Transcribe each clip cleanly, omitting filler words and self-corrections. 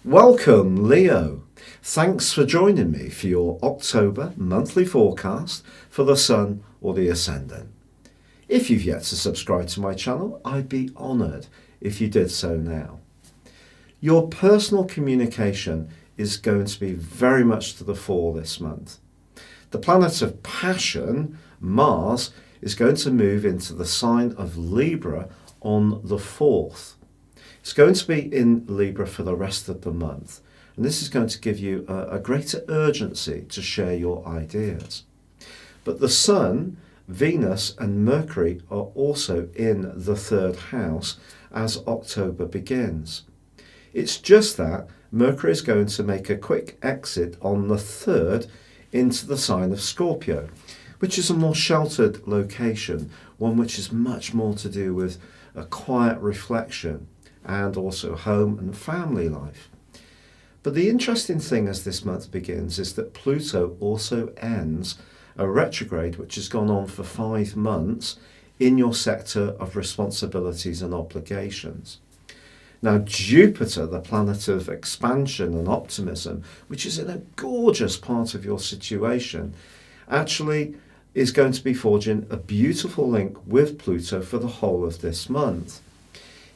Welcome, Leo. Thanks for joining me for your October monthly forecast for the Sun or the Ascendant. If you've yet to subscribe to my channel, I'd be honoured if you did so now. Your personal communication is going to be very much to the fore this month. The planet of passion, Mars, is going to move into the sign of Libra on the 4th. It's going to be in Libra for the rest of the month, and this is going to give you a greater urgency to share your ideas. But the Sun, Venus and Mercury are also in the 3rd house as October begins. It's just that Mercury is going to make a quick exit on the 3rd into the sign of Scorpio, which is a more sheltered location, one which is much more to do with a quiet reflection and also home and family life. But the interesting thing as this month begins is that Pluto also ends a retrograde which has gone on for 5 months in your sector of responsibilities and obligations. Now Jupiter, the planet of expansion and optimism, which is in a gorgeous part of your situation, actually is going to be forging a beautiful link with Pluto for the whole of this month.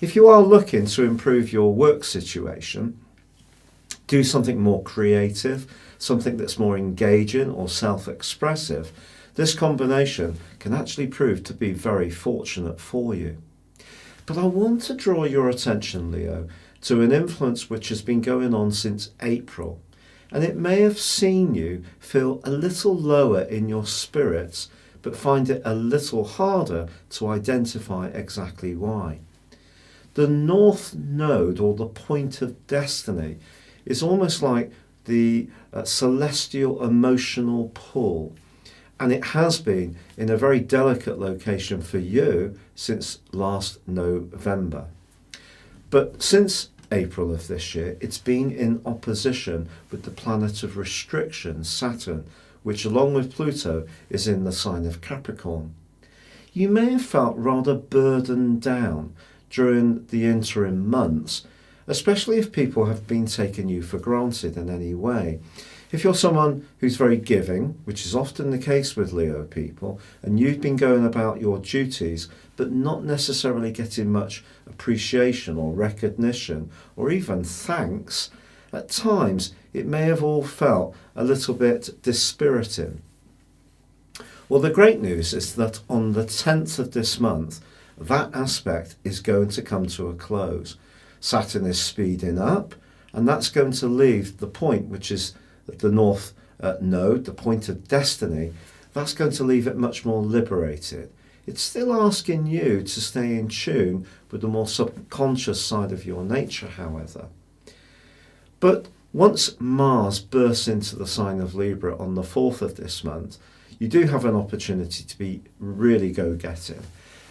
If you are looking to improve your work situation, do something more creative, something that's more engaging or self-expressive, this combination can actually prove to be very fortunate for you. But I want to draw your attention, Leo, to an influence which has been going on since April, and it may have seen you feel a little lower in your spirits, but find it a little harder to identify exactly why. The North Node, or the point of destiny, is almost like the celestial emotional pull, and it has been in a very delicate location for you since last November. But since April of this year, it's been in opposition with the planet of restriction, Saturn, which along with Pluto is in the sign of Capricorn. You may have felt rather burdened down during the interim months, especially if people have been taking you for granted in any way. If you're someone who's very giving, which is often the case with Leo people, and you've been going about your duties but not necessarily getting much appreciation or recognition or even thanks, at times it may have all felt a little bit dispiriting. Well, the great news is that on the 10th of this month, that aspect is going to come to a close. Saturn is speeding up, and that's going to leave the point, which is the North Node, the point of destiny, that's going to leave it much more liberated. It's still asking you to stay in tune with the more subconscious side of your nature, however. But once Mars bursts into the sign of Libra on the 4th of this month, you do have an opportunity to be really go-getting.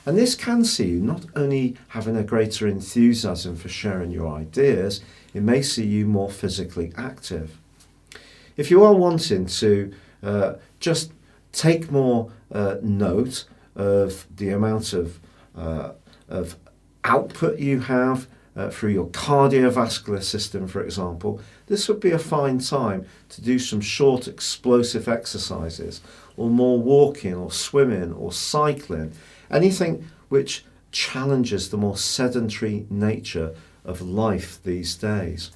And this can see you not only having a greater enthusiasm for sharing your ideas, it may see you more physically active. If you are wanting to just take more note of the amount of output you have through your cardiovascular system, for example, this would be a fine time to do some short explosive exercises, or more walking or swimming or cycling, anything which challenges the more sedentary nature of life these days.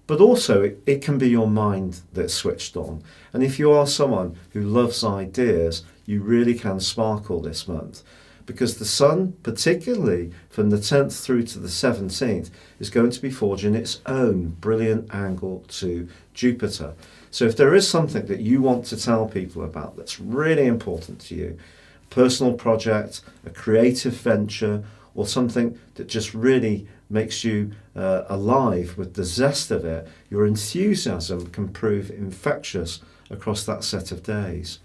But also it can be your mind that's switched on, and if you are someone who loves ideas, you really can sparkle this month, because the Sun, particularly from the 10th through to the 17th, is going to be forging its own brilliant angle to Jupiter. So if there is something that you want to tell people about that's really important to you, a personal project, a creative venture, or something that just really makes you alive with the zest of it, your enthusiasm can prove infectious across that set of days.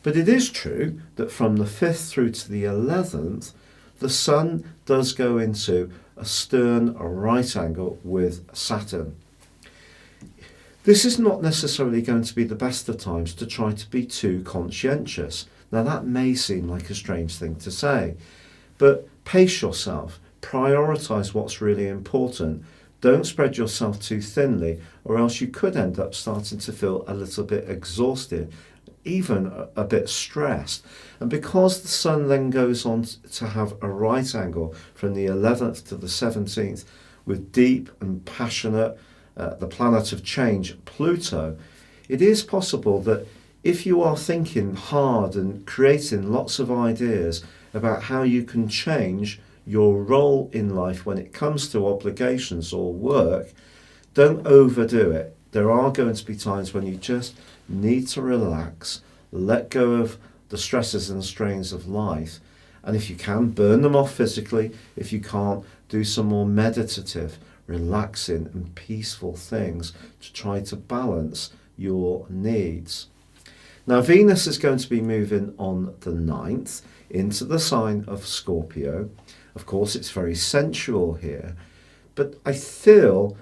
But it is true that from the 5th through to the 11th, the Sun does go into a stern right angle with Saturn. This is not necessarily going to be the best of times to try to be too conscientious. Now that may seem like a strange thing to say, but pace yourself, prioritise what's really important. Don't spread yourself too thinly, or else you could end up starting to feel a little bit exhausted, even a bit stressed. And because the Sun then goes on to have a right angle from the 11th to the 17th with deep and passionate, the planet of change, Pluto, it is possible that if you are thinking hard and creating lots of ideas about how you can change your role in life when it comes to obligations or work, don't overdo it. There are going to be times when you just need to relax, let go of the stresses and strains of life, and if you can, burn them off physically. If you can't, do some more meditative, relaxing and peaceful things to try to balance your needs. Now, Venus is going to be moving on the 9th into the sign of Scorpio. Of course, it's very sensual here, but I feel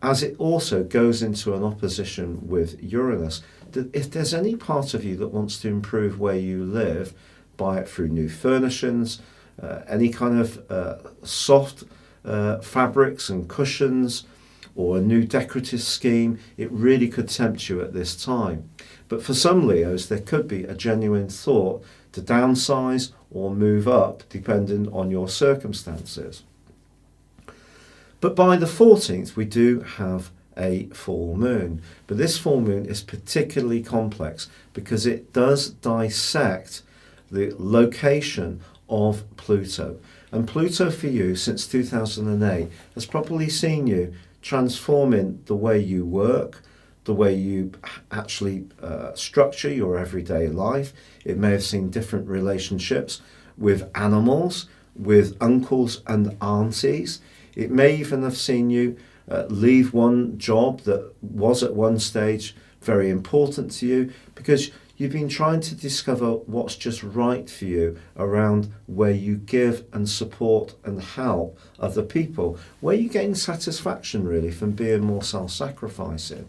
as it also goes into an opposition with Uranus, that if there's any part of you that wants to improve where you live, buy it through new furnishings, any kind of soft fabrics and cushions, or a new decorative scheme, it really could tempt you at this time. But for some Leos, there could be a genuine thought to downsize or move up, depending on your circumstances. But by the 14th, we do have a full moon. But this full moon is particularly complex because it does dissect the location of Pluto. And Pluto for you since 2008 has probably seen you transforming the way you work, the way you actually structure your everyday life. It may have seen different relationships with animals, with uncles and aunties. It may even have seen you leave one job that was at one stage very important to you because you've been trying to discover what's just right for you around where you give and support and help other people, where you gain satisfaction really from being more self-sacrificing.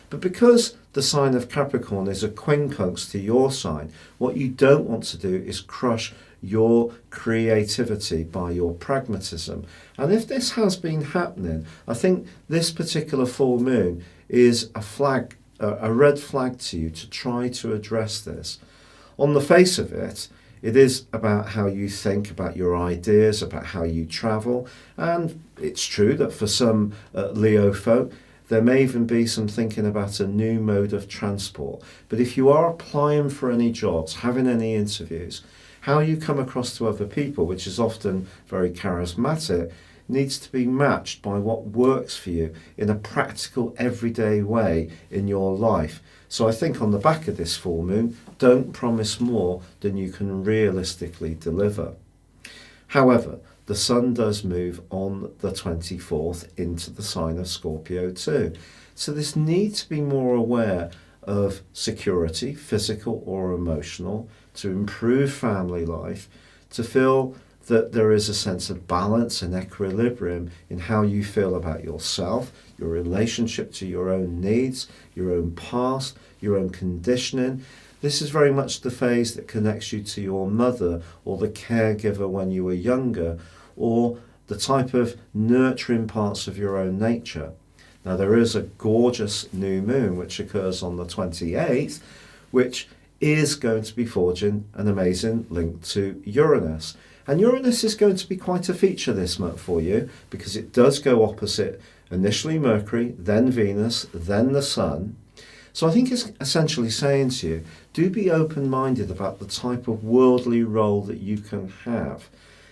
But because the sign of Capricorn is a quincunx to your sign, what you don't want to do is crush your creativity by your pragmatism. And if this has been happening, I think this particular full moon is a red flag to you to try to address this. On the face of it, it is about how you think, about your ideas, about how you travel. And it's true that for some Leo folk, there may even be some thinking about a new mode of transport. But if you are applying for any jobs, having any interviews, how you come across to other people, which is often very charismatic, needs to be matched by what works for you in a practical, everyday way in your life. So I think on the back of this full moon, don't promise more than you can realistically deliver. However, the Sun does move on the 24th into the sign of Scorpio too. So this needs to be more aware of security, physical or emotional, to improve family life, to feel that there is a sense of balance and equilibrium in how you feel about yourself, your relationship to your own needs, your own past, your own conditioning. This is very much the phase that connects you to your mother or the caregiver when you were younger, or the type of nurturing parts of your own nature. Now there is a gorgeous new moon which occurs on the 28th, which is going to be forging an amazing link to Uranus. And Uranus is going to be quite a feature this month for you because it does go opposite initially Mercury, then Venus, then the Sun. So I think it's essentially saying to you, do be open-minded about the type of worldly role that you can have.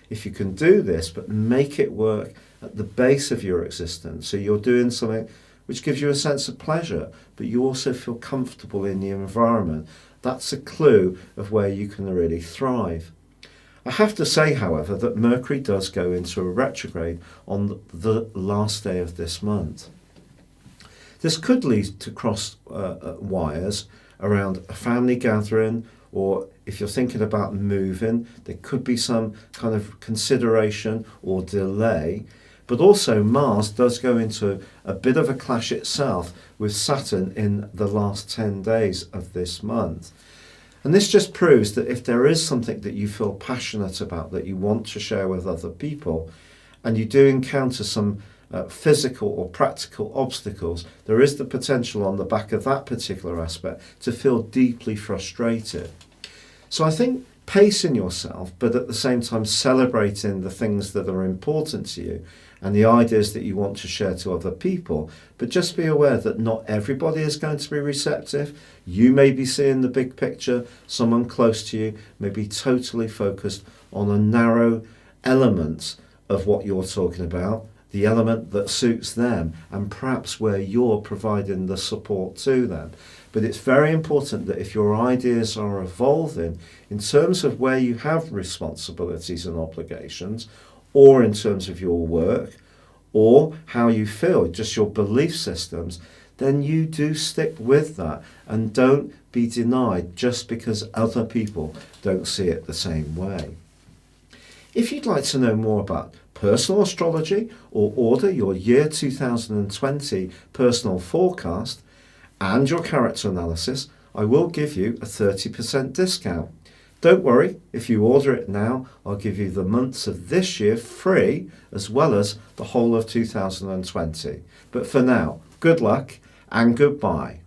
If you can do this, but make it work at the base of your existence, so you're doing something which gives you a sense of pleasure, but you also feel comfortable in the environment, that's a clue of where you can really thrive. I have to say, however, that Mercury does go into a retrograde on the last day of this month. This could lead to cross wires around a family gathering, or if you're thinking about moving, there could be some kind of consideration or delay. But also Mars does go into a bit of a clash itself with Saturn in the last 10 days of this month. And this just proves that if there is something that you feel passionate about, that you want to share with other people, and you do encounter some physical or practical obstacles, there is the potential on the back of that particular aspect to feel deeply frustrated. So I think pacing yourself, but at the same time celebrating the things that are important to you and the ideas that you want to share to other people. But just be aware that not everybody is going to be receptive. You may be seeing the big picture. Someone close to you may be totally focused on a narrow element of what you're talking about, the element that suits them, and perhaps where you're providing the support to them. But it's very important that if your ideas are evolving in terms of where you have responsibilities and obligations, or in terms of your work, or how you feel, just your belief systems, then you do stick with that and don't be denied just because other people don't see it the same way. If you'd like to know more about personal astrology or order your year 2020 personal forecast and your character analysis, I will give you a 30% discount. Don't worry, if you order it now, I'll give you the months of this year free, as well as the whole of 2020. But for now, good luck and goodbye.